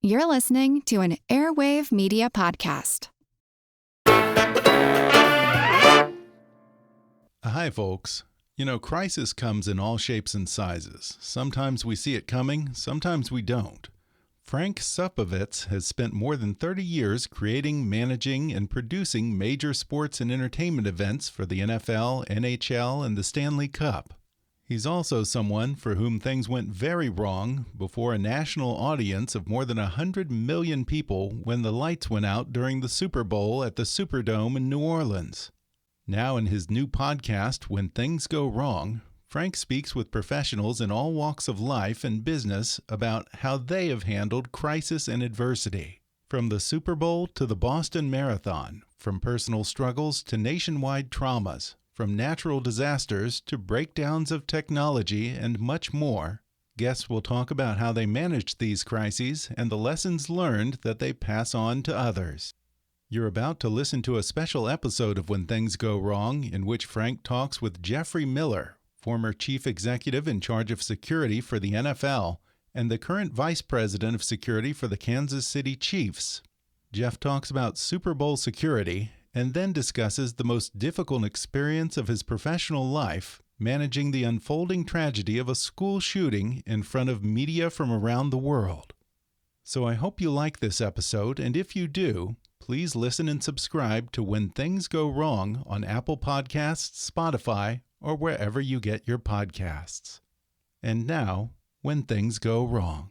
You're listening to an Airwave Media Podcast. Hi, folks. You know, crisis comes in all shapes and sizes. Sometimes we see it coming, sometimes we don't. Frank Supovitz has spent more than 30 years creating, managing, and producing major sports and entertainment events for the NFL, NHL, and the Stanley Cup. He's also someone for whom things went very wrong before a national audience of more than 100 million people when the lights went out during the Super Bowl at the Superdome in New Orleans. Now in his new podcast, When Things Go Wrong, Frank speaks with professionals in all walks of life and business about how they have handled crisis and adversity. From the Super Bowl to the Boston Marathon, from personal struggles to nationwide traumas, from natural disasters to breakdowns of technology and much more, guests will talk about how they managed these crises and the lessons learned that they pass on to others. You're about to listen to a special episode of When Things Go Wrong, in which Frank talks with Jeffrey Miller, former chief executive in charge of security for the NFL and the current vice president of security for the Kansas City Chiefs. Jeff talks about Super Bowl security and then discusses the most difficult experience of his professional life, managing the unfolding tragedy of a school shooting in front of media from around the world. So I hope you like this episode, and if you do, please listen and subscribe to When Things Go Wrong on Apple Podcasts, Spotify, or wherever you get your podcasts. And now, When Things Go Wrong.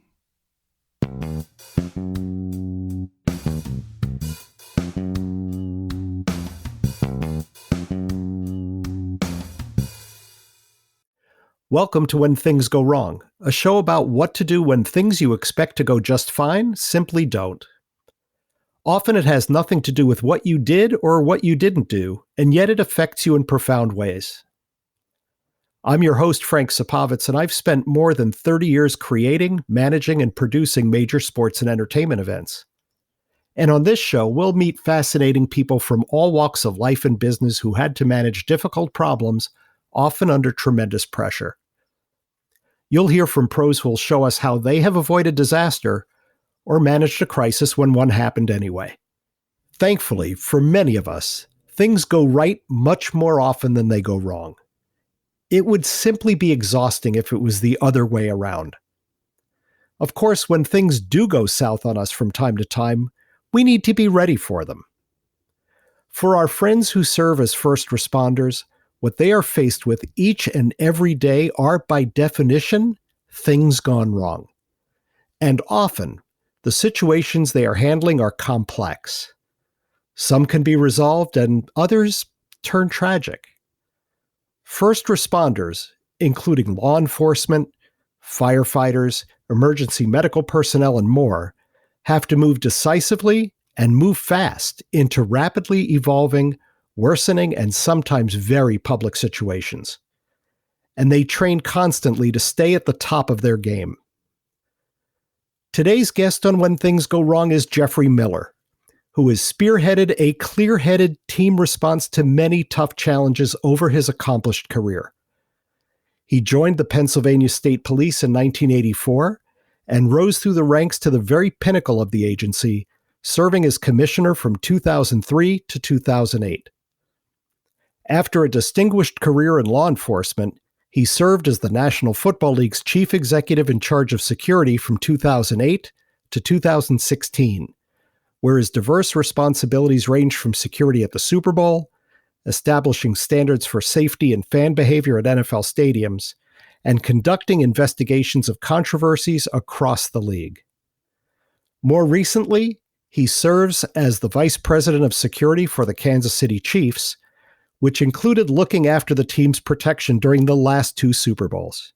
Welcome to When Things Go Wrong, a show about what to do when things you expect to go just fine simply don't. Often it has nothing to do with what you did or what you didn't do, and yet it affects you in profound ways. I'm your host, Frank Supovitz, and I've spent more than 30 years creating, managing, and producing major sports and entertainment events. And on this show, we'll meet fascinating people from all walks of life and business who had to manage difficult problems, often under tremendous pressure. You'll hear from pros who will show us how they have avoided disaster or managed a crisis when one happened anyway. Thankfully, for many of us, things go right much more often than they go wrong. It would simply be exhausting if it was the other way around. Of course, when things do go south on us from time to time, we need to be ready for them. For our friends who serve as first responders, what they are faced with each and every day are, by definition, things gone wrong. And often, the situations they are handling are complex. Some can be resolved and others turn tragic. First responders, including law enforcement, firefighters, emergency medical personnel, and more, have to move decisively and move fast into rapidly evolving, worsening, and sometimes very public situations. And they train constantly to stay at the top of their game. Today's guest on When Things Go Wrong is Jeffrey Miller, who has spearheaded a clear-headed team response to many tough challenges over his accomplished career. He joined the Pennsylvania State Police in 1984 and rose through the ranks to the very pinnacle of the agency, serving as commissioner from 2003 to 2008. After a distinguished career in law enforcement, he served as the National Football League's chief executive in charge of security from 2008 to 2016, where his diverse responsibilities ranged from security at the Super Bowl, establishing standards for safety and fan behavior at NFL stadiums, and conducting investigations of controversies across the league. More recently, he serves as the vice president of security for the Kansas City Chiefs, which included looking after the team's protection during the last two Super Bowls.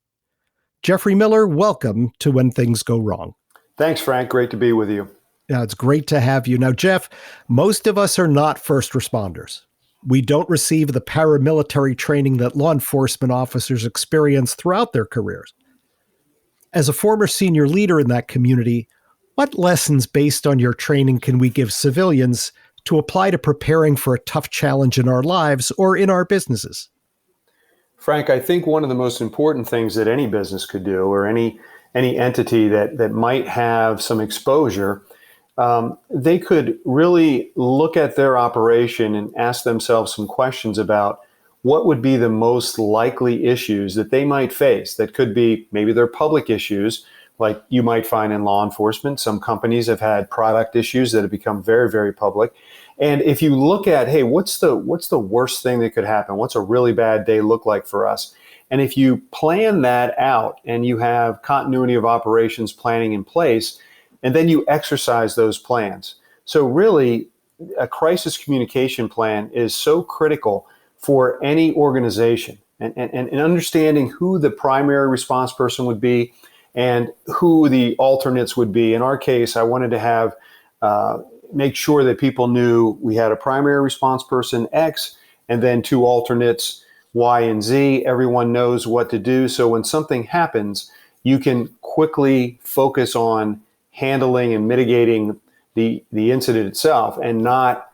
Jeffrey Miller, welcome to When Things Go Wrong. Thanks, Frank. Great to be with you. Yeah, it's great to have you. Now, Jeff, most of us are not first responders. We don't receive the paramilitary training that law enforcement officers experience throughout their careers. As a former senior leader in that community, what lessons based on your training can we give civilians to apply to preparing for a tough challenge in our lives or in our businesses? Frank, I think one of the most important things that any business could do, or any any entity that might have some exposure, they could really look at their operation and ask themselves some questions about what would be the most likely issues that they might face. That could be maybe their public issues, like you might find in law enforcement. Some companies have had product issues that have become very, very public. And if you look at, hey, what's the worst thing that could happen? What's a really bad day look like for us? And if you plan that out and you have continuity of operations planning in place, and then you exercise those plans. So really, a crisis communication plan is so critical for any organization, and understanding who the primary response person would be and who the alternates would be. In our case, I wanted to have make sure that people knew we had a primary response person X and then two alternates Y and Z. Everyone knows what to do. So when something happens, you can quickly focus on handling and mitigating the incident itself and not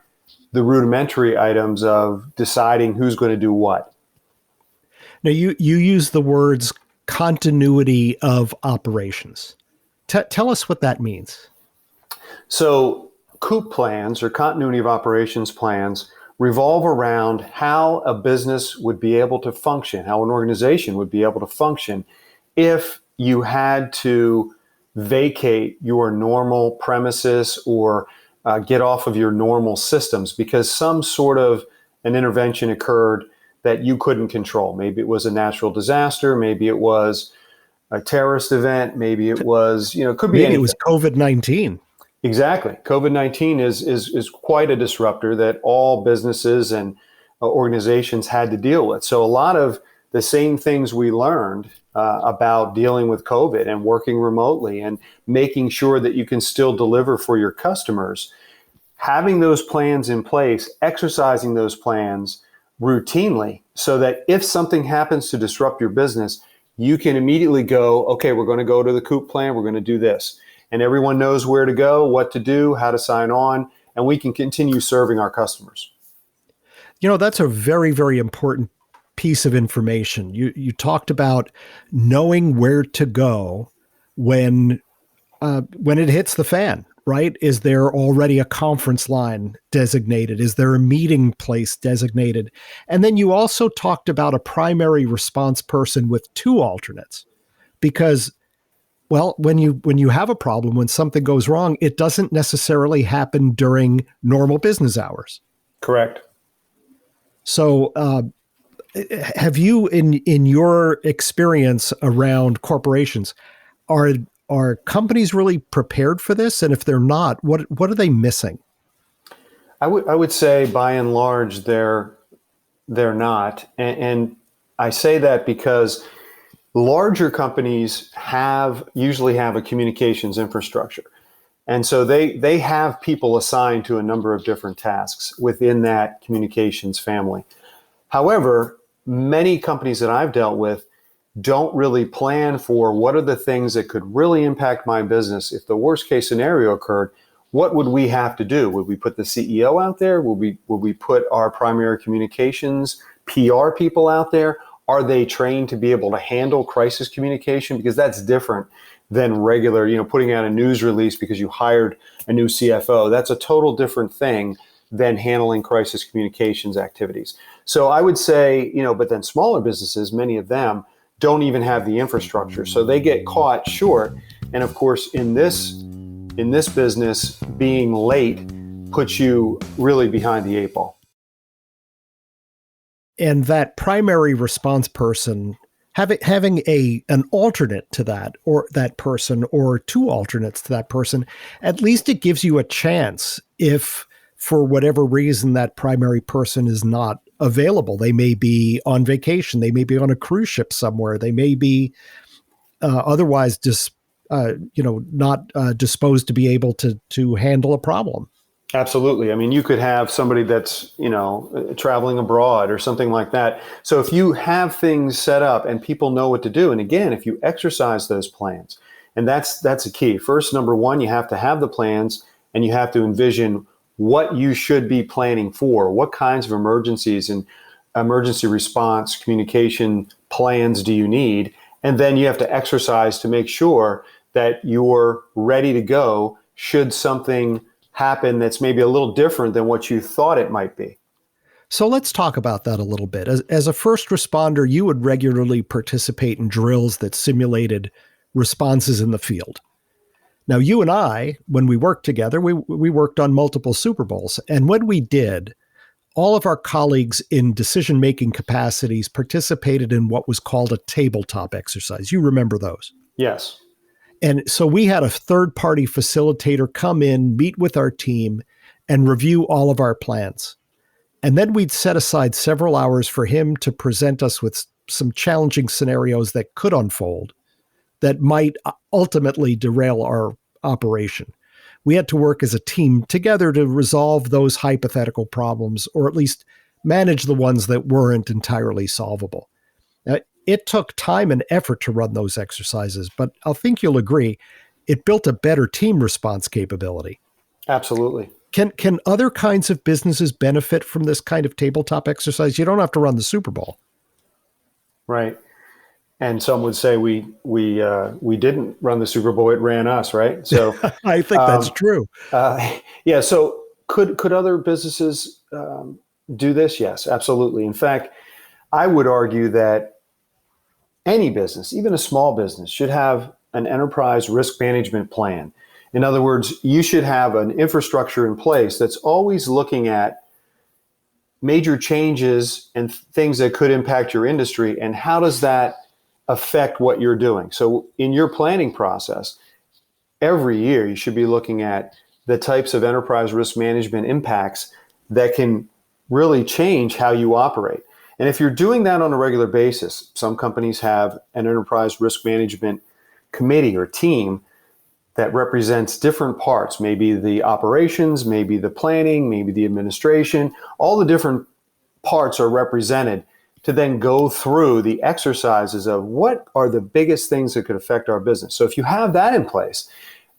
the rudimentary items of deciding who's going to do what. Now, you use the words continuity of operations. Tell us what that means. So COOP plans, or continuity of operations plans, revolve around how a business would be able to function, how an organization would be able to function if you had to vacate your normal premises or get off of your normal systems because some sort of an intervention occurred that you couldn't control. Maybe it was a natural disaster, maybe it was a terrorist event, maybe it was, it could be maybe anything. It was COVID-19. Exactly. COVID-19 is quite a disruptor that all businesses and organizations had to deal with. So a lot of the same things we learned about dealing with COVID and working remotely and making sure that you can still deliver for your customers, having those plans in place, exercising those plans routinely so that if something happens to disrupt your business, you can immediately go, okay, we're going to go to the COOP plan, we're going to do this. And everyone knows where to go, what to do, how to sign on, and we can continue serving our customers. That's a very, very important piece of information. You talked about knowing where to go when it hits the fan, right? Is there already a conference line designated? Is there a meeting place designated? And then you also talked about a primary response person with two alternates, because, well, when you have a problem, when something goes wrong, it doesn't necessarily happen during normal business hours. Correct. So, have you, in your experience around corporations, are companies really prepared for this? And if they're not, what are they missing? I would say by and large they're not, and I say that because larger companies usually have a communications infrastructure, and so they have people assigned to a number of different tasks within that communications family. However, many companies that I've dealt with don't really plan for what are the things that could really impact my business. If the worst case scenario occurred, what would we have to do? Would we put the CEO out there? Would we put our primary communications PR people out there? Are they trained to be able to handle crisis communication? Because that's different than regular, putting out a news release because you hired a new CFO. That's a total different thing than handling crisis communications activities. So I would say, but then smaller businesses, many of them don't even have the infrastructure. So they get caught short. And of course, in this business, being late puts you really behind the eight ball. And that primary response person, having an alternate to that, or that person, or two alternates to that person, at least it gives you a chance if, for whatever reason, that primary person is not available. They may be on vacation. They may be on a cruise ship somewhere. They may be otherwise not disposed to be able to handle a problem. Absolutely. I mean, you could have somebody that's, traveling abroad or something like that. So if you have things set up and people know what to do, and again, if you exercise those plans, and that's a key. First, number one, you have to have the plans and you have to envision what you should be planning for. What kinds of emergencies and emergency response communication plans do you need? And then you have to exercise to make sure that you're ready to go should something happen that's maybe a little different than what you thought it might be. So let's talk about that a little bit. As a first responder, you would regularly participate in drills that simulated responses in the field. Now, you and I, when we worked together, we worked on multiple Super Bowls. And when we did, all of our colleagues in decision-making capacities participated in what was called a tabletop exercise. You remember those? Yes. And so we had a third-party facilitator come in, meet with our team, and review all of our plans. And then we'd set aside several hours for him to present us with some challenging scenarios that could unfold that might ultimately derail our operation. We had to work as a team together to resolve those hypothetical problems, or at least manage the ones that weren't entirely solvable. Now, it took time and effort to run those exercises, but I think you'll agree, it built a better team response capability. Absolutely. Can other kinds of businesses benefit from this kind of tabletop exercise? You don't have to run the Super Bowl. Right. And some would say we didn't run the Super Bowl; it ran us, right? So I think that's true. Yeah. So could other businesses do this? Yes, absolutely. In fact, I would argue that any business, even a small business, should have an enterprise risk management plan. In other words, you should have an infrastructure in place that's always looking at major changes and things that could impact your industry, and how does that affect what you're doing. So in your planning process, every year you should be looking at the types of enterprise risk management impacts that can really change how you operate. And if you're doing that on a regular basis, some companies have an enterprise risk management committee or team that represents different parts, maybe the operations, maybe the planning, maybe the administration. All the different parts are represented to then go through the exercises of what are the biggest things that could affect our business. So if you have that in place,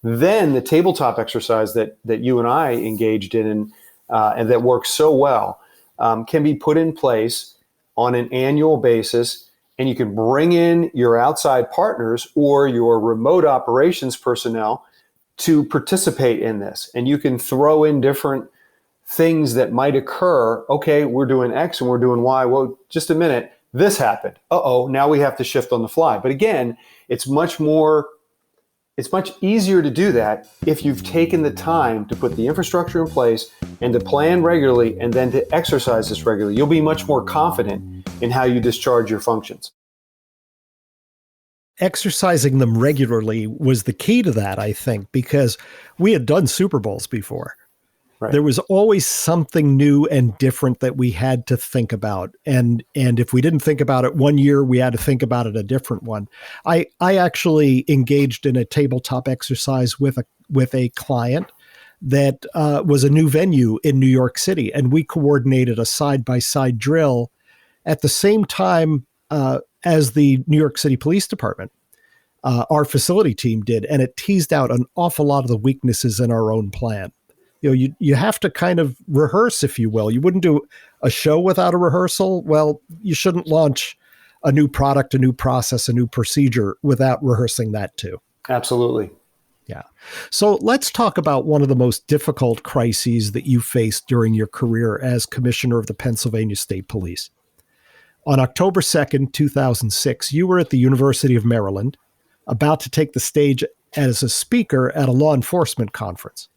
then the tabletop exercise that you and I engaged in and that works so well can be put in place on an annual basis. And you can bring in your outside partners or your remote operations personnel to participate in this. And you can throw in different things that might occur. Okay, we're doing X and we're doing Y. Well, just a minute, this happened. Now we have to shift on the fly. But again, it's much easier to do that if you've taken the time to put the infrastructure in place and to plan regularly and then to exercise this regularly. You'll be much more confident in how you discharge your functions. Exercising them regularly was the key to that, I think, because we had done Super Bowls before. Right. There was always something new and different that we had to think about. And if we didn't think about it one year, we had to think about it a different one. I actually engaged in a tabletop exercise with a client that was a new venue in New York City. And we coordinated a side-by-side drill at the same time as the New York City Police Department. Our facility team did, and it teased out an awful lot of the weaknesses in our own plan. You have to kind of rehearse, if you will. You wouldn't do a show without a rehearsal. Well, you shouldn't launch a new product, a new process, a new procedure without rehearsing that too. Absolutely. Yeah. So let's talk about one of the most difficult crises that you faced during your career as commissioner of the Pennsylvania State Police. On October 2nd, 2006, you were at the University of Maryland, about to take the stage as a speaker at a law enforcement conference.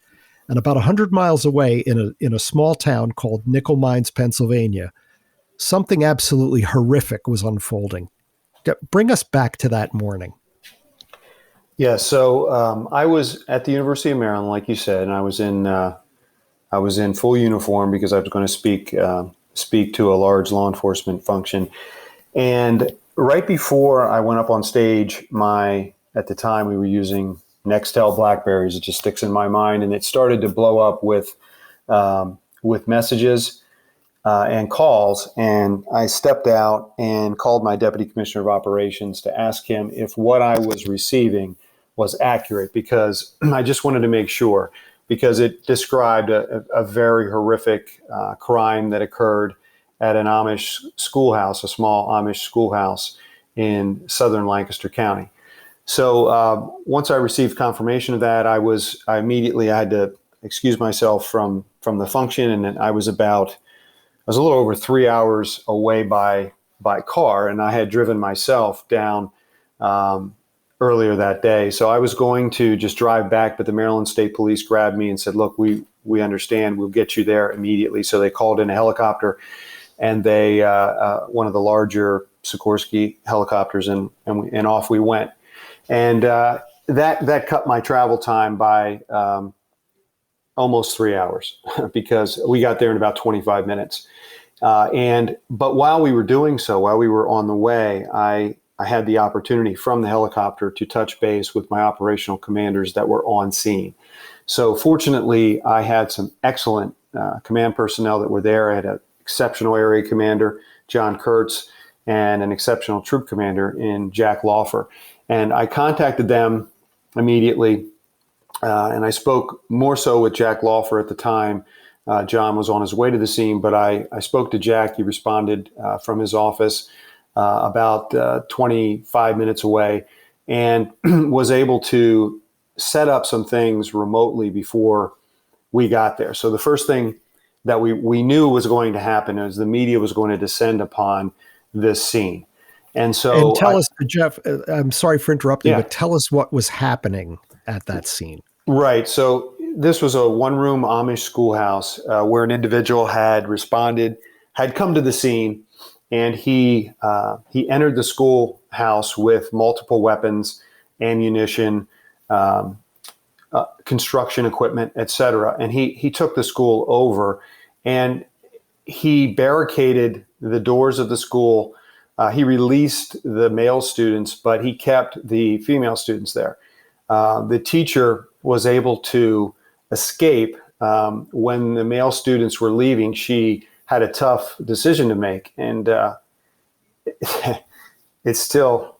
And about 100 miles away in a small town called Nickel Mines, Pennsylvania, something absolutely horrific was unfolding. Bring us back to that morning. Yeah, so I was at the University of Maryland, like you said, and I was in full uniform because I was going to speak to a large law enforcement function. And right before I went up on stage, at the time we were using Nextel Blackberries. It just sticks in my mind, and it started to blow up with messages and calls. And I stepped out and called my deputy commissioner of operations to ask him if what I was receiving was accurate, because I just wanted to make sure, because it described a very horrific crime that occurred at an Amish schoolhouse, a small Amish schoolhouse in southern Lancaster County. So once I received confirmation of that, I had to excuse myself from the function, and then I was a little over 3 hours away by car, and I had driven myself down earlier that day. So I was going to just drive back, but the Maryland State Police grabbed me and said, "Look, we understand. We'll get you there immediately." So they called in a helicopter, and they one of the larger Sikorsky helicopters, and off we went. And that cut my travel time by almost 3 hours because we got there in about 25 minutes. But while we were doing so, while we were on the way, I had the opportunity from the helicopter to touch base with my operational commanders that were on scene. So fortunately, I had some excellent command personnel that were there. I had an exceptional area commander, John Kurtz, and an exceptional troop commander in Jack Lawfer. And I contacted them immediately, and I spoke more so with Jack Lawfer at the time. John was on his way to the scene, but I spoke to Jack. He responded from his office about 25 minutes away, and was able to set up some things remotely before we got there. So the first thing that we knew was going to happen is the media was going to descend upon this scene. And so, tell us, Jeff, I'm sorry for interrupting, Yeah. but tell us what was happening at that scene. Right. So this was a one-room Amish schoolhouse where an individual had come to the scene, and he entered the schoolhouse with multiple weapons, ammunition, construction equipment, etc. And he took the school over, and he barricaded the doors of the school. He released the male students, but he kept the female students there. The teacher was able to escape. When the male students were leaving, she had a tough decision to make. And it's still...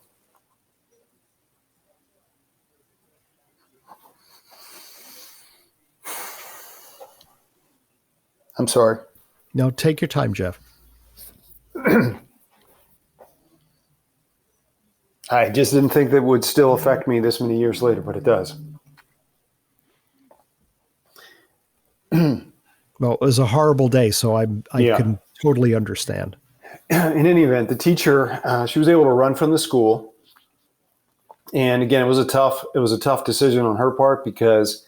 I'm sorry. No, take your time, Jeff. I just didn't think that would still affect me this many years later, but it does. Well, it was a horrible day, so I Yeah. can totally understand. In any event, the teacher, she was able to run from the school. And again, it was a tough decision on her part because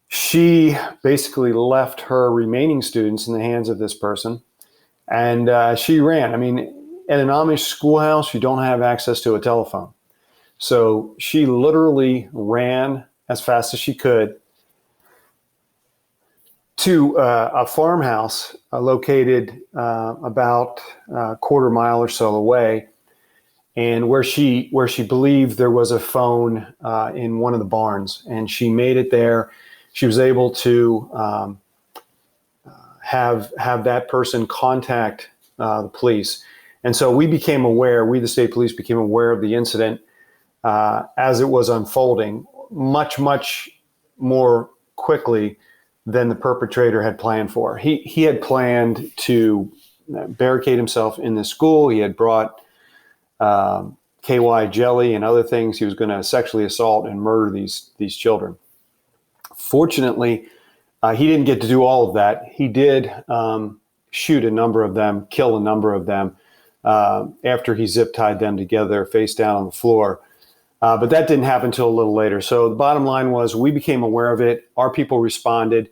she basically left her remaining students in the hands of this person. And she ran. I mean, at an Amish schoolhouse, you don't have access to a telephone. So she literally ran as fast as she could to a farmhouse located about a quarter mile or so away, and where she believed there was a phone in one of the barns. And she made it there. She was able to have that person contact the police. And so we, the state police, became aware of the incident as it was unfolding much, much more quickly than the perpetrator had planned for. He had planned to barricade himself in the school. He had brought KY jelly and other things. He was going to sexually assault and murder these children. Fortunately, he didn't get to do all of that. He did shoot a number of them, kill a number of them, after he zip tied them together face down on the floor. But that didn't happen until a little later. So the bottom line was we became aware of it. Our people responded.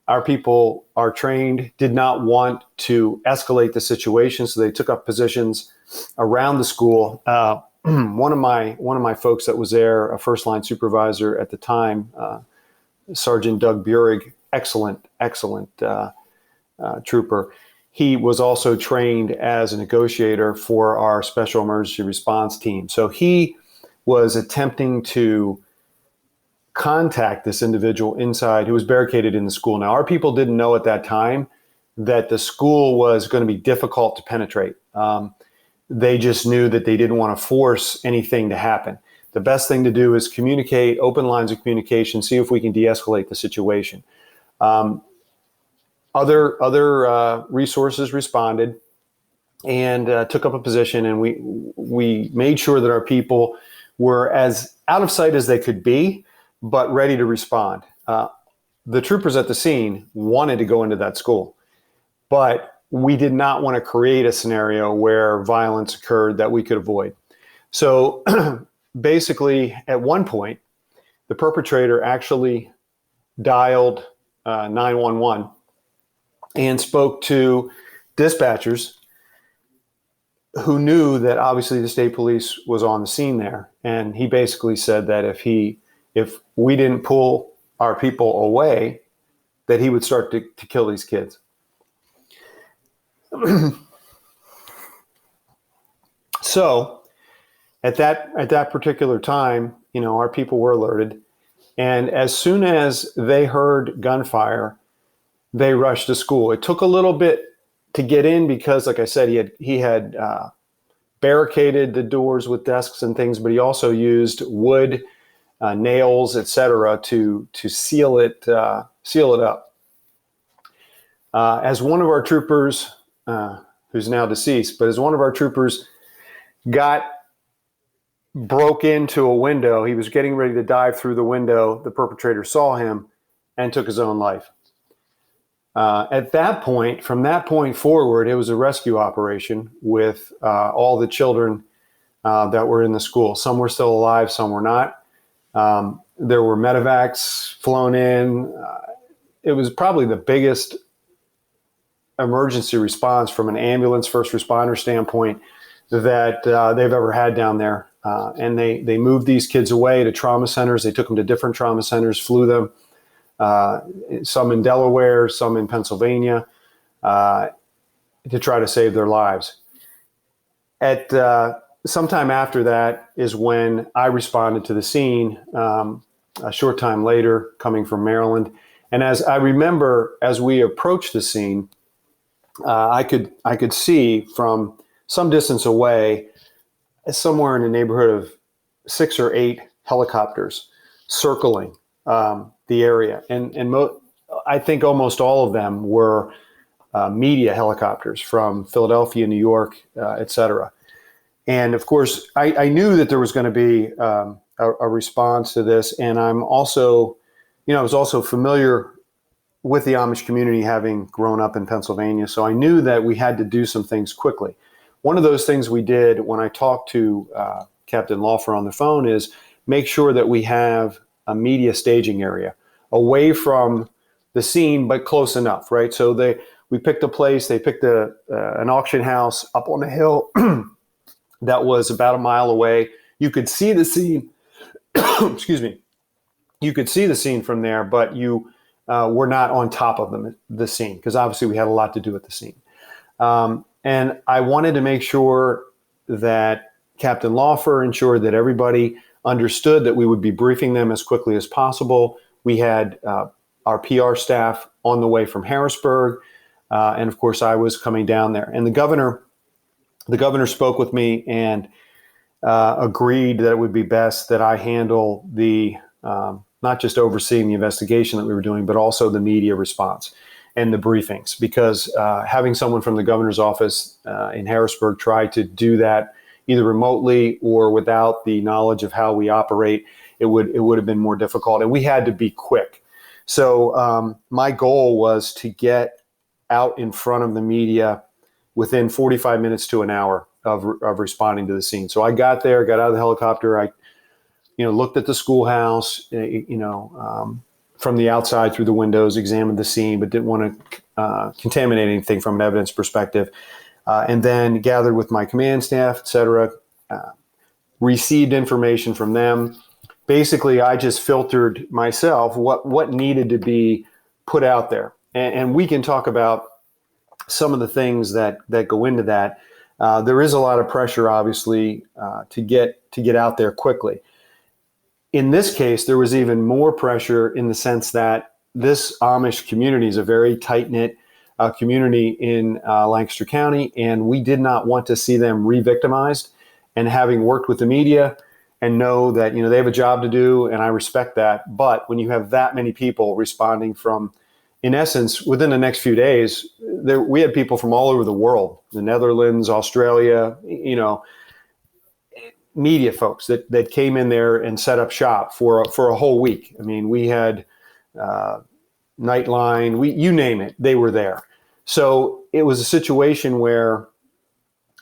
Our people are trained, did not want to escalate the situation, so they took up positions around the school. One of my folks that was there, a first line supervisor at the time, Sergeant Doug Burig, excellent trooper. He was also trained as a negotiator for our special emergency response team. So he was attempting to contact this individual inside who was barricaded in the school. Now, our people didn't know at that time that the school was going to be difficult to penetrate. They just knew that they didn't want to force anything to happen. The best thing to do is communicate, open lines of communication, see if we can de-escalate the situation. Other resources responded. and took up a position, and we made sure that our people were as out of sight as they could be, but ready to respond. The troopers at the scene wanted to go into that school, but we did not want to create a scenario where violence occurred that we could avoid. So basically, at one point, the perpetrator actually dialed 911 and spoke to dispatchers who knew that obviously the state police was on the scene there. And he basically said that if we didn't pull our people away, that he would start to kill these kids. So at that particular time, our people were alerted. And as soon as they heard gunfire, they rushed to school. It took a little bit to get in because, like I said, he had barricaded the doors with desks and things, but he also used wood, nails, etc., to seal it up. As one of our troopers, who's now deceased, but as one of our troopers broke into a window, he was getting ready to dive through the window. The perpetrator saw him and took his own life. At that point, from that point forward, it was a rescue operation with all the children that were in the school. Some were still alive, some were not. There were medevacs flown in. It was probably the biggest emergency response from an ambulance first responder standpoint that they've ever had down there. And they moved these kids away to trauma centers. They took them to different trauma centers, flew them. Some in Delaware, some in Pennsylvania, to try to save their lives. At sometime after that is when I responded to the scene, a short time later, coming from Maryland. And as I remember, as we approached the scene, I could see from some distance away, somewhere in the neighborhood of 6 or 8 helicopters circling the area, and I think almost all of them were media helicopters from Philadelphia, New York, etc. And of course, I knew that there was going to be a response to this, and I'm also, I was also familiar with the Amish community, having grown up in Pennsylvania, so I knew that we had to do some things quickly. One of those things we did when I talked to Captain Laufer on the phone is make sure that we have a media staging area away from the scene, but close enough, right? So we picked a place. They picked an auction house up on a hill that was about a mile away. You could see the scene. Excuse me. You could see the scene from there, but you were not on top of the scene because obviously we had a lot to do with the scene. And I wanted to make sure that Captain Laufer ensured that everybody understood that we would be briefing them as quickly as possible. We had our PR staff on the way from Harrisburg, and of course I was coming down there. And the governor spoke with me and agreed that it would be best that I handle the not just overseeing the investigation that we were doing, but also the media response and the briefings, because having someone from the governor's office in Harrisburg try to do that either remotely or without the knowledge of how we operate, it would have been more difficult, and we had to be quick. So my goal was to get out in front of the media within 45 minutes to an hour of responding to the scene. So I got there, got out of the helicopter. I, looked at the schoolhouse, from the outside through the windows, examined the scene, but didn't want to contaminate anything from an evidence perspective. And then gathered with my command staff, et cetera, received information from them. Basically, I just filtered myself what needed to be put out there. And we can talk about some of the things that go into that. There is a lot of pressure, obviously, to get out there quickly. In this case, there was even more pressure in the sense that this Amish community is a very tight-knit community in Lancaster County, and we did not want to see them re-victimized. And having worked with the media and know that they have a job to do, and I respect that, but when you have that many people responding from in essence, within the next few days, we had people from all over the world, the Netherlands, Australia, media folks that came in there and set up shop for a whole week. I mean, we had Nightline, you name it, they were there. So it was a situation where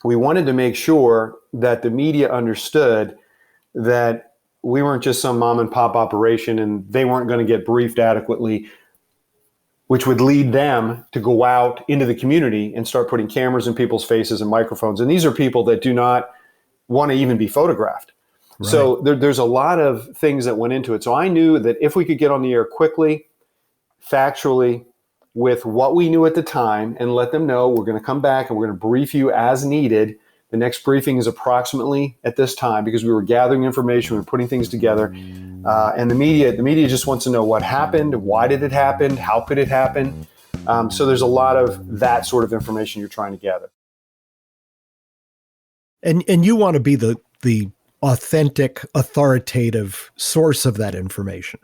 we wanted to make sure that the media understood that we weren't just some mom and pop operation and they weren't going to get briefed adequately, which would lead them to go out into the community and start putting cameras in people's faces and microphones. And these are people that do not want to even be photographed. Right. So there's a lot of things that went into it. So I knew that if we could get on the air quickly, factually, with what we knew at the time, and let them know we're going to come back and we're going to brief you as needed. The next briefing is approximately at this time, because we were gathering information, we were putting things together. And the media just wants to know what happened, why did it happen, how could it happen. So there's a lot of that sort of information you're trying to gather. And you want to be the authentic, authoritative source of that information.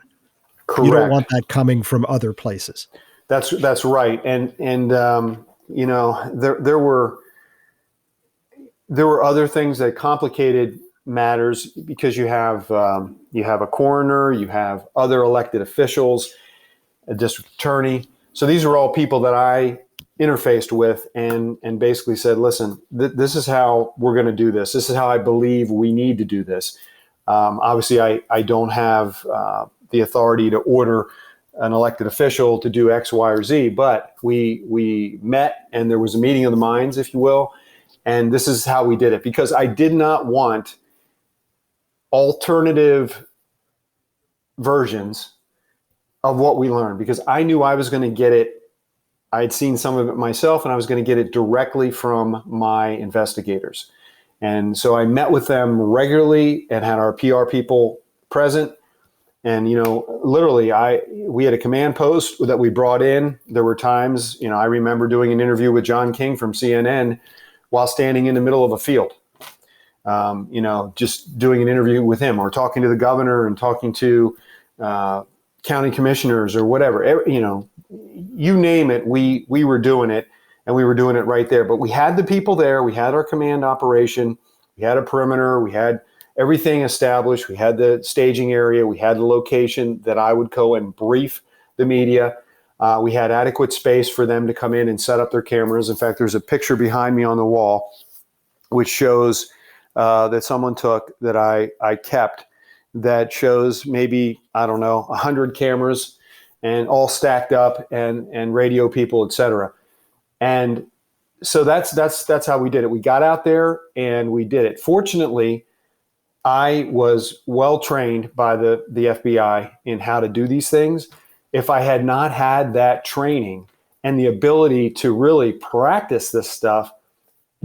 Correct. You don't want that coming from other places. That's right. And there were other things that complicated matters, because you have a coroner, you have other elected officials, a district attorney. So these are all people that I interfaced with and basically said, listen, this is how we're going to do this. This is how I believe we need to do this. Obviously, I don't have the authority to order an elected official to do X, Y, or Z, but we met and there was a meeting of the minds, if you will. And this is how we did it, because I did not want alternative versions of what we learned, because I knew I was going to get it. I had seen some of it myself, and I was going to get it directly from my investigators. And so I met with them regularly and had our PR people present. And, literally we had a command post that we brought in. There were times, I remember doing an interview with John King from CNN while standing in the middle of a field, just doing an interview with him, or talking to the governor and talking to county commissioners or whatever. You name it, we were doing it, and we were doing it right there. But we had the people there. We had our command operation. We had a perimeter. We had everything established. We had the staging area. We had the location that I would go and brief the media. We had adequate space for them to come in and set up their cameras. In fact, there's a picture behind me on the wall which shows that someone took, that I kept, that shows maybe, 100 cameras and all stacked up, and radio people, et cetera. And so that's how we did it. We got out there and we did it. Fortunately, I was well trained by the FBI in how to do these things. If I had not had that training and the ability to really practice this stuff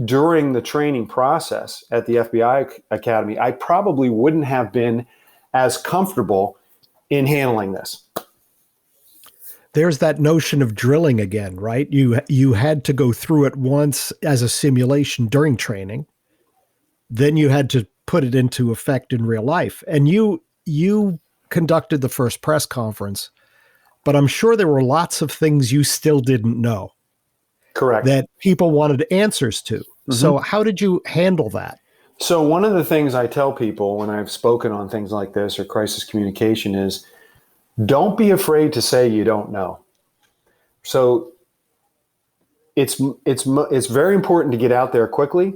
during the training process at the FBI Academy, I probably wouldn't have been as comfortable in handling this. There's that notion of drilling again, right? You had to go through it once as a simulation during training. Then you had to put it into effect in real life. And you conducted the first press conference, but I'm sure there were lots of things you still didn't know. Correct. That people wanted answers to. Mm-hmm. So how did you handle that? So one of the things I tell people when I've spoken on things like this or crisis communication is, don't be afraid to say you don't know. So it's very important to get out there quickly,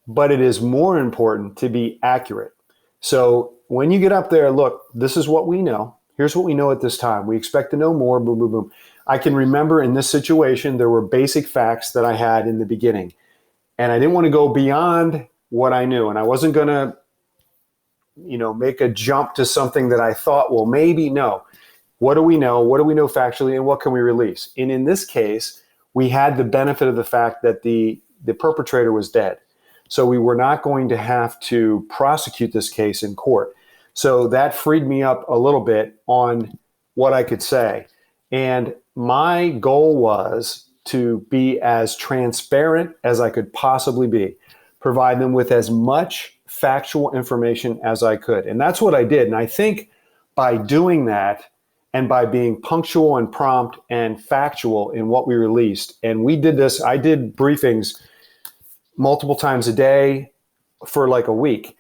but it is more important to be accurate. So when you get up there, look, this is what we know. Here's what we know at this time. We expect to know more, boom, boom, boom. I can remember in this situation, there were basic facts that I had in the beginning, and I didn't want to go beyond what I knew. And I wasn't going to, make a jump to something that I thought, well, maybe no. What do we know? What do we know factually, and what can we release? And in this case, we had the benefit of the fact that the perpetrator was dead. So we were not going to have to prosecute this case in court. So that freed me up a little bit on what I could say. And my goal was to be as transparent as I could possibly be, provide them with as much factual information as I could. And that's what I did. And I think by doing that, and by being punctual and prompt and factual in what we released. And we did this. I did briefings multiple times a day for like a week.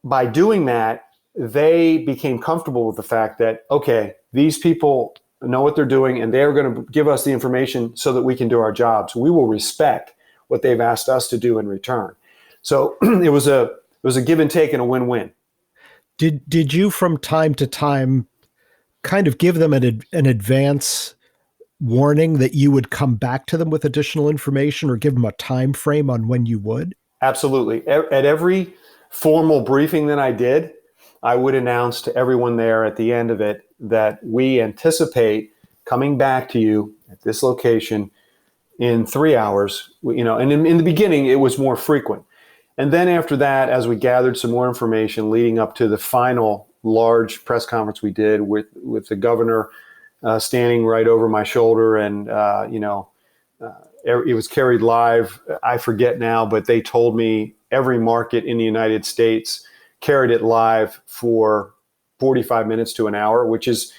By doing that, they became comfortable with the fact that, okay, these people know what they're doing and they're going to give us the information so that we can do our jobs. We will respect what they've asked us to do in return. So it was a give and take and a win-win. Did you from time to time kind of give them an advance warning that you would come back to them with additional information, or give them a time frame on when you would? Absolutely. At every formal briefing that I did, I would announce to everyone there at the end of it that we anticipate coming back to you at this location in 3 hours. And in the beginning, it was more frequent. And then after that, as we gathered some more information leading up to the final large press conference we did with the governor standing right over my shoulder, and it was carried live. I forget now, but they told me every market in the United States carried it live for 45 minutes to an hour, which is,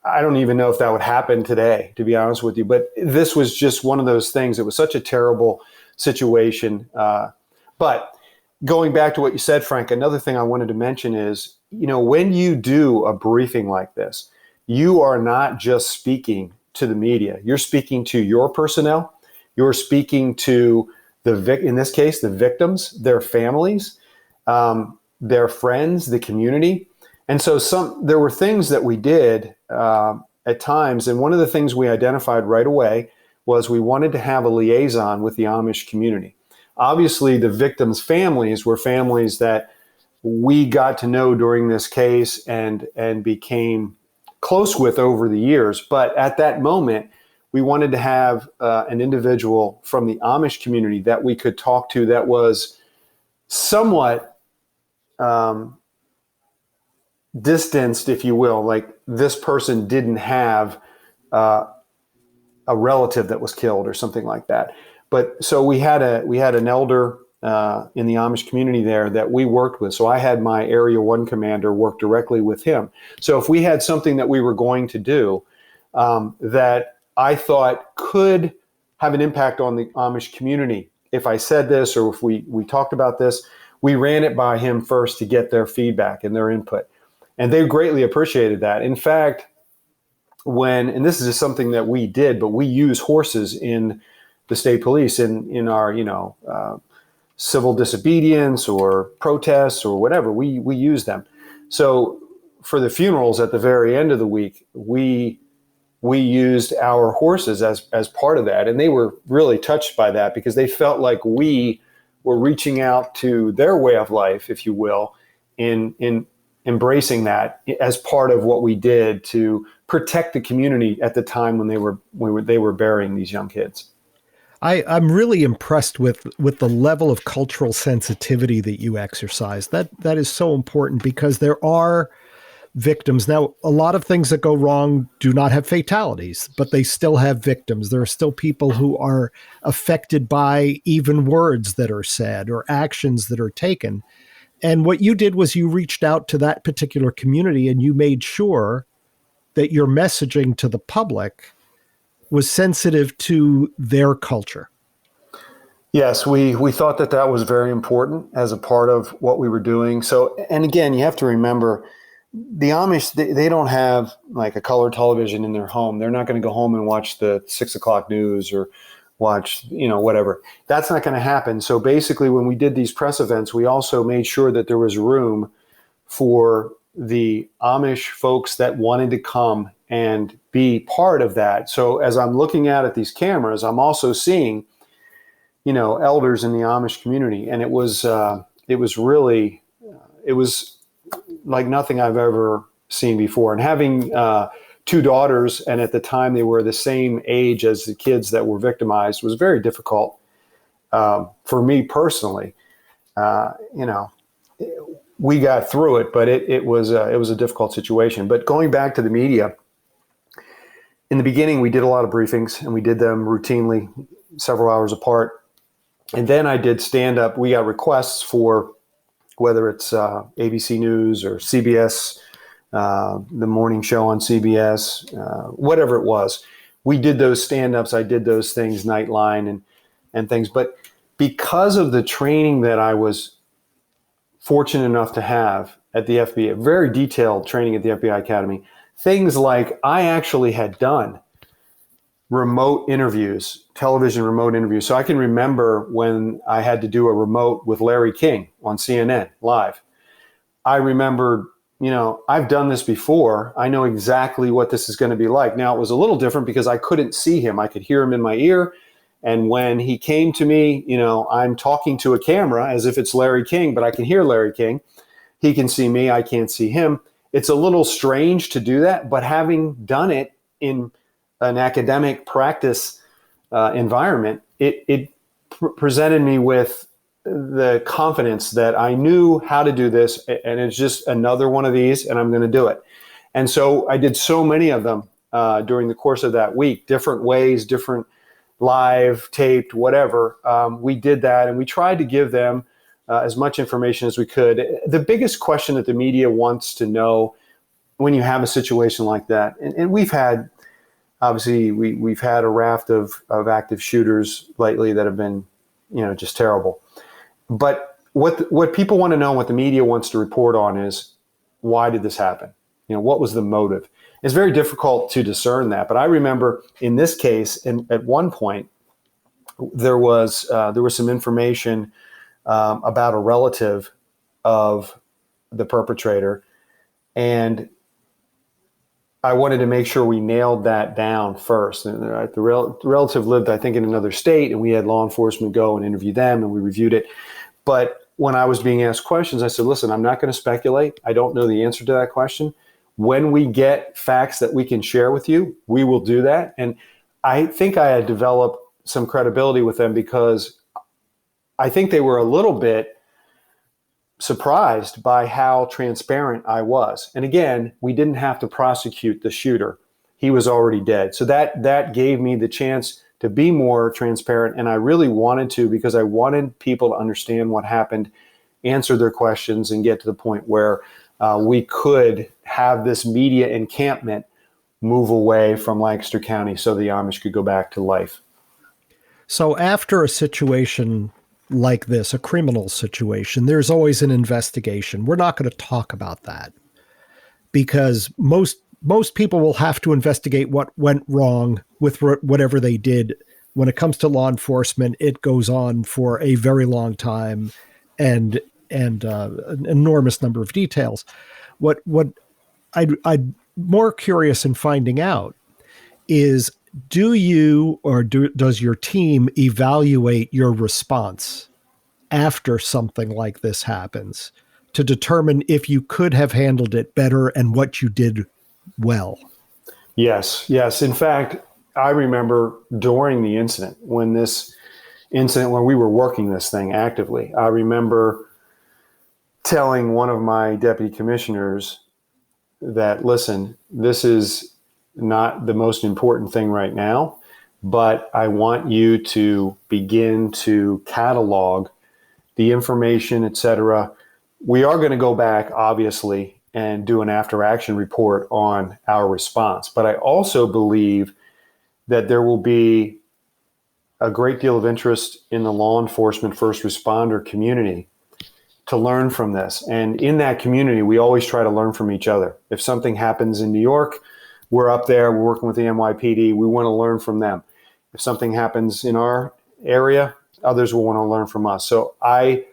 I don't even know if that would happen today, to be honest with you. But this was just one of those things. It was such a terrible situation. But going back to what you said, Frank, another thing I wanted to mention is, when you do a briefing like this, you are not just speaking to the media. You're speaking to your personnel. You're speaking to in this case, the victims, their families, their friends, the community. And so there were things that we did at times. And one of the things we identified right away was we wanted to have a liaison with the Amish community. Obviously, the victims' families were families that we got to know during this case and became close with over the years. But at that moment, we wanted to have an individual from the Amish community that we could talk to that was somewhat distanced, if you will. Like, this person didn't have a relative that was killed or something like that. But so we had an elder in the Amish community there that we worked with. So I had my Area 1 commander work directly with him. So if we had something that we were going to do that I thought could have an impact on the Amish community, if I said this or if we talked about this, we ran it by him first to get their feedback and their input. And they greatly appreciated that. In fact, and this is just something that we did, but we use horses in the state police in our, civil disobedience or protests or whatever, we use them. So for the funerals at the very end of the week, we used our horses as part of that. And they were really touched by that because they felt like we were reaching out to their way of life, if you will, in embracing that as part of what we did to protect the community at the time when they were burying these young kids. I'm really impressed with the level of cultural sensitivity that you exercise. That is so important because there are victims. Now, a lot of things that go wrong do not have fatalities, but they still have victims. There are still people who are affected by even words that are said or actions that are taken. And what you did was you reached out to that particular community and you made sure that your messaging to the public was sensitive to their culture. Yes, we thought that was very important as a part of what we were doing. So, and again, you have to remember, the Amish, they don't have like a color television in their home. They're not going to go home and watch the 6 o'clock news or watch, whatever. That's not going to happen. So basically, when we did these press events, we also made sure that there was room for the Amish folks that wanted to come and be part of that. So as I'm looking at these cameras, I'm also seeing, elders in the Amish community. And it was really like nothing I've ever seen before. And having two daughters, and at the time they were the same age as the kids that were victimized, was very difficult for me personally. We got through it, but it was a difficult situation. But going back to the media, in the beginning, we did a lot of briefings, and we did them routinely, several hours apart. And then I did stand-up. We got requests for whether it's ABC News or CBS the morning show on CBS, whatever it was. We did those stand-ups. I did those things, Nightline and things. But because of the training that I was fortunate enough to have at the FBI, very detailed training at the FBI Academy, things like I actually had done remote interviews, television remote interviews. So I can remember when I had to do a remote with Larry King on CNN live. I remember, I've done this before. I know exactly what this is going to be like. Now, it was a little different because I couldn't see him. I could hear him in my ear. And when he came to me, I'm talking to a camera as if it's Larry King, but I can hear Larry King. He can see me. I can't see him. It's a little strange to do that, but having done it in an academic practice environment, it presented me with the confidence that I knew how to do this, and it's just another one of these, and I'm going to do it. And so I did so many of them during the course of that week, different ways, different live, taped, whatever. We did that, and we tried to give them as much information as we could. The biggest question that the media wants to know when you have a situation like that, and we've had, obviously, we've had a raft of active shooters lately that have been, just terrible. But what people want to know, what the media wants to report on is, why did this happen? What was the motive? It's very difficult to discern that. But I remember in this case, at one point, there was some information about a relative of the perpetrator, and I wanted to make sure we nailed that down first. And the relative lived, I think, in another state, and we had law enforcement go and interview them, and we reviewed it. But when I was being asked questions, I said, listen, I'm not going to speculate. I don't know the answer to that question. When we get facts that we can share with you, we will do that. And I think I had developed some credibility with them because I think they were a little bit surprised by how transparent I was. And again, we didn't have to prosecute the shooter. He was already dead. So that gave me the chance to be more transparent. And I really wanted to, because I wanted people to understand what happened, answer their questions, and get to the point where we could have this media encampment move away from Lancaster County so the Amish could go back to life. So after a situation like this, a criminal situation, there's always an investigation. We're not going to talk about that because most people will have to investigate what went wrong with whatever they did. When it comes to law enforcement, it goes on for a very long time and an enormous number of details. What I'm more curious in finding out is, do you or does your team evaluate your response after something like this happens to determine if you could have handled it better and what you did well? Yes. In fact, I remember during the incident, when we were working this thing actively, I remember telling one of my deputy commissioners that, listen, this is not the most important thing right now, but I want you to begin to catalog the information, et cetera. We are going to go back, obviously, and do an after action report on our response. But I also believe that there will be a great deal of interest in the law enforcement first responder community to learn from this. And in that community, we always try to learn from each other. If something happens in New York, we're up there, we're working with the NYPD, we want to learn from them. If something happens in our area, others will want to learn from us. So I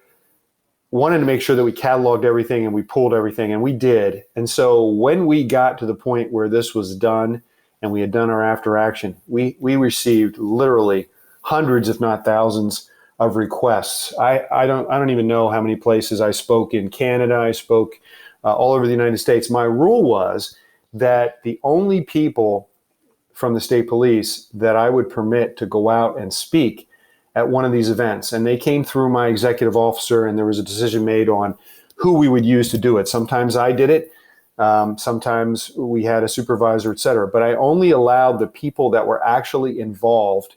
wanted to make sure that we cataloged everything and we pulled everything, and we did. And so when we got to the point where this was done and we had done our after action, we received literally hundreds, if not thousands, of requests. I don't even know how many places I spoke in Canada. I spoke all over the United States. My rule was that the only people from the state police that I would permit to go out and speak at one of these events, and they came through my executive officer, and there was a decision made on who we would use to do it. Sometimes I did it. Sometimes we had a supervisor, et cetera. But I only allowed the people that were actually involved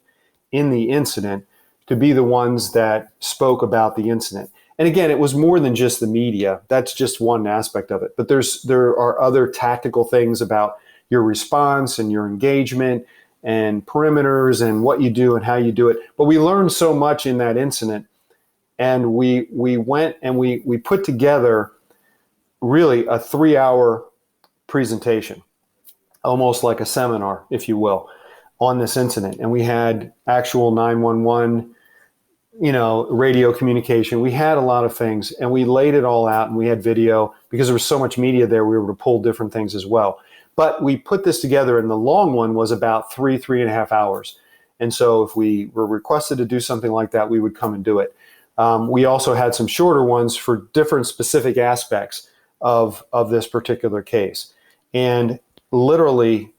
in the incident to be the ones that spoke about the incident. And again, it was more than just the media. That's just one aspect of it. But there are other tactical things about your response and your engagement and perimeters and what you do and how you do it. But we learned so much in that incident. And we went and we put together really a 3-hour presentation, almost like a seminar, if you will, on this incident. And we had actual 911, radio communication. We had a lot of things, and we laid it all out, and we had video. Because there was so much media there, we were able to pull different things as well. But we put this together, and the long one was about 3.5 hours. And so if we were requested to do something like that, we would come and do it. We also had some shorter ones for different specific aspects of this particular case. And literally,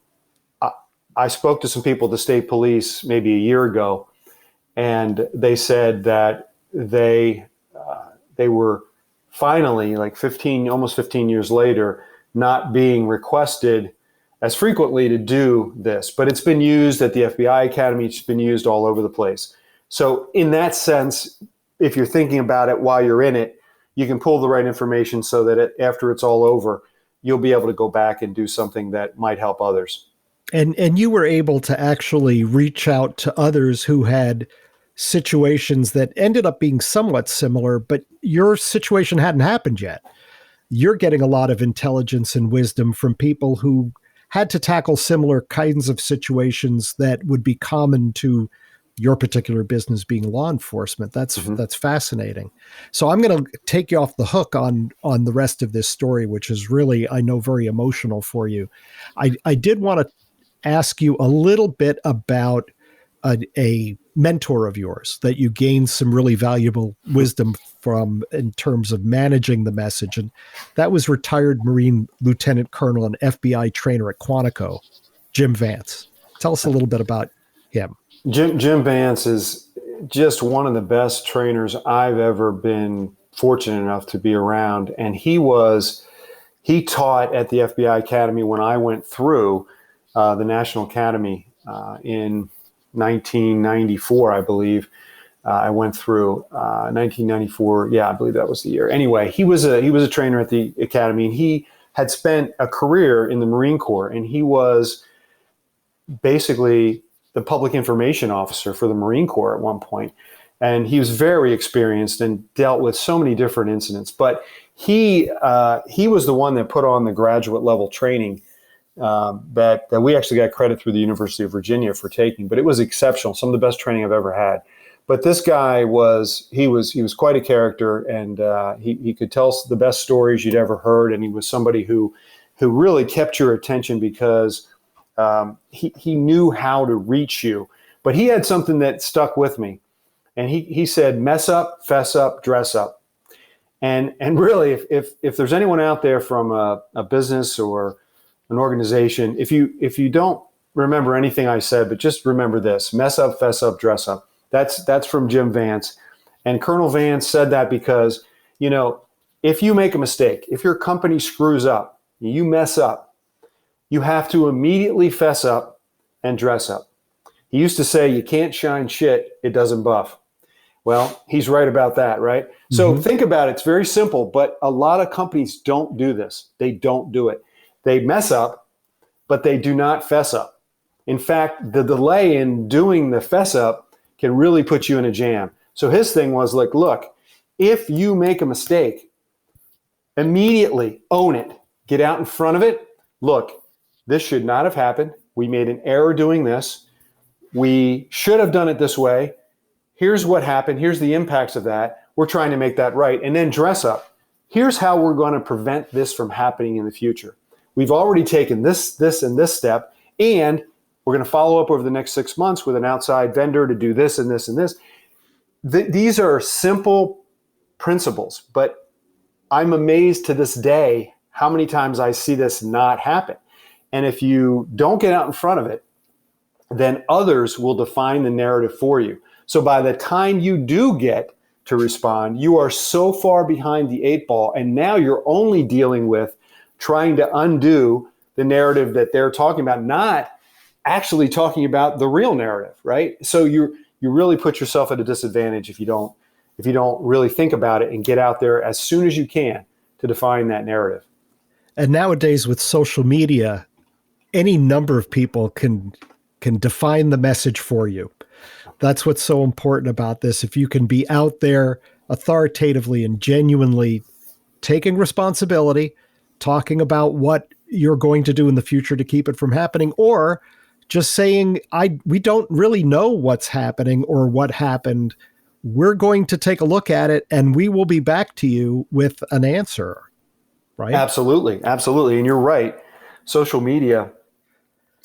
I spoke to some people at the state police maybe a year ago, and they said that they were finally, like almost 15 years later, not being requested as frequently to do this. But it's been used at the FBI Academy. It's been used all over the place. So in that sense, if you're thinking about it while you're in it, you can pull the right information so that after it's all over, you'll be able to go back and do something that might help others. And you were able to actually reach out to others who had situations that ended up being somewhat similar, but your situation hadn't happened yet. You're getting a lot of intelligence and wisdom from people who had to tackle similar kinds of situations that would be common to your particular business, being law enforcement. That's fascinating. So I'm going to take you off the hook on the rest of this story, which is really, I know, very emotional for you. I did want to ask you a little bit about a mentor of yours that you gained some really valuable wisdom from in terms of managing the message. And that was retired Marine Lieutenant Colonel and FBI trainer at Quantico, Jim Vance. Tell us a little bit about him. Jim Vance is just one of the best trainers I've ever been fortunate enough to be around. And he taught at the FBI Academy when I went through the National Academy in 1994, I believe. I went through 1994. Yeah, I believe that was the year. Anyway, he was a trainer at the Academy, and he had spent a career in the Marine Corps, and he was basically the public information officer for the Marine Corps at one point. And he was very experienced and dealt with so many different incidents. But he was the one that put on the graduate level training that we actually got credit through the University of Virginia for taking. But it was exceptional, some of the best training I've ever had. But this guy was quite a character, and he could tell the best stories you'd ever heard. And he was somebody who really kept your attention because he knew how to reach you. But he had something that stuck with me. And he said, mess up, fess up, dress up. And really, if there's anyone out there from a business or an organization, if you don't remember anything I said, but just remember this: mess up, fess up, dress up. That's from Jim Vance. And Colonel Vance said that because, if you make a mistake, if your company screws up, you mess up, you have to immediately fess up and dress up. He used to say, you can't shine shit, it doesn't buff. Well, he's right about that, right? Mm-hmm. So think about it. It's very simple, but a lot of companies don't do this. They don't do it. They mess up, but they do not fess up. In fact, the delay in doing the fess up can really put you in a jam. So his thing was like, look, if you make a mistake, immediately own it. Get out in front of it. Look, this should not have happened. We made an error doing this. We should have done it this way. Here's what happened. Here's the impacts of that. We're trying to make that right. And then dress up. Here's how we're going to prevent this from happening in the future. We've already taken this, and this step, and we're going to follow up over the next 6 months with an outside vendor to do this and this and this. These are simple principles, but I'm amazed to this day how many times I see this not happen. And if you don't get out in front of it, then others will define the narrative for you. So by the time you do get to respond, you are so far behind the 8 ball, and now you're only dealing with trying to undo the narrative that they're talking about, not actually talking about the real narrative, right? So you really put yourself at a disadvantage if you don't if you don't really think about it and get out there as soon as you can to define that narrative. And nowadays with social media, any number of people can define the message for you. That's what's so important about this. If you can be out there authoritatively and genuinely taking responsibility, talking about what you're going to do in the future to keep it from happening, or just saying, we don't really know what's happening or what happened. We're going to take a look at it and we will be back to you with an answer, right? Absolutely. Absolutely. And you're right. Social media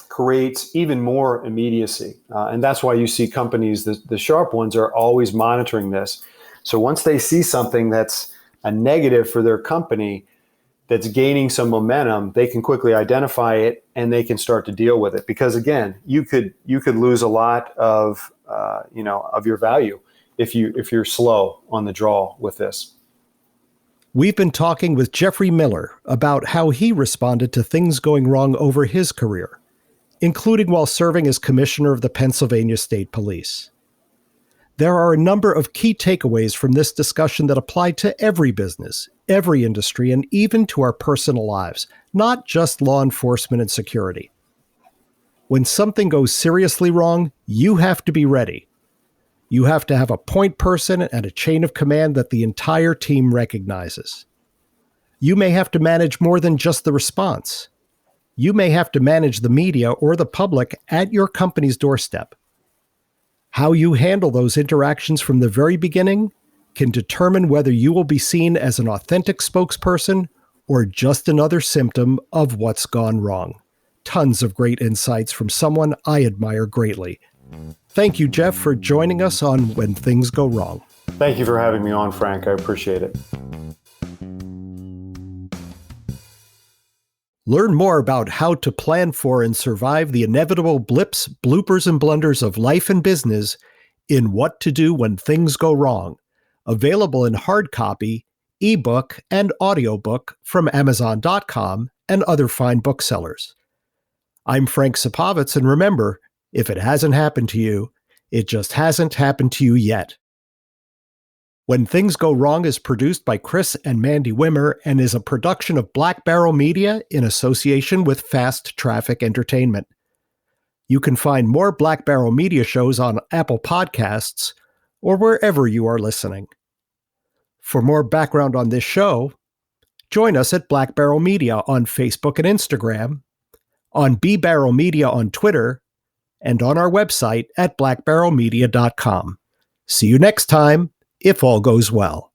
creates even more immediacy. And that's why you see companies, the sharp ones, are always monitoring this. So once they see something that's a negative for their company, that's gaining some momentum, they can quickly identify it and they can start to deal with it. Because again, you could lose a lot of of your value if you're slow on the draw with this. We've been talking with Jeffrey Miller about how he responded to things going wrong over his career, including while serving as commissioner of the Pennsylvania State Police. There are a number of key takeaways from this discussion that apply to every business, every industry, and even to our personal lives, not just law enforcement and security. When something goes seriously wrong, you have to be ready. You have to have a point person and a chain of command that the entire team recognizes. You may have to manage more than just the response. You may have to manage the media or the public at your company's doorstep. How you handle those interactions from the very beginning can determine whether you will be seen as an authentic spokesperson or just another symptom of what's gone wrong. Tons of great insights from someone I admire greatly. Thank you, Jeff, for joining us on When Things Go Wrong. Thank you for having me on, Frank. I appreciate it. Learn more about how to plan for and survive the inevitable blips, bloopers, and blunders of life and business in What to Do When Things Go Wrong, available in hard copy, ebook, and audiobook from Amazon.com and other fine booksellers. I'm Frank Supovitz, and remember, if it hasn't happened to you, it just hasn't happened to you yet. When Things Go Wrong is produced by Chris and Mandy Wimmer and is a production of Black Barrel Media in association with Fast Traffic Entertainment. You can find more Black Barrel Media shows on Apple Podcasts or wherever you are listening. For more background on this show, join us at Black Barrel Media on Facebook and Instagram, on B Barrel Media on Twitter, and on our website at blackbarrelmedia.com. See you next time, if all goes well.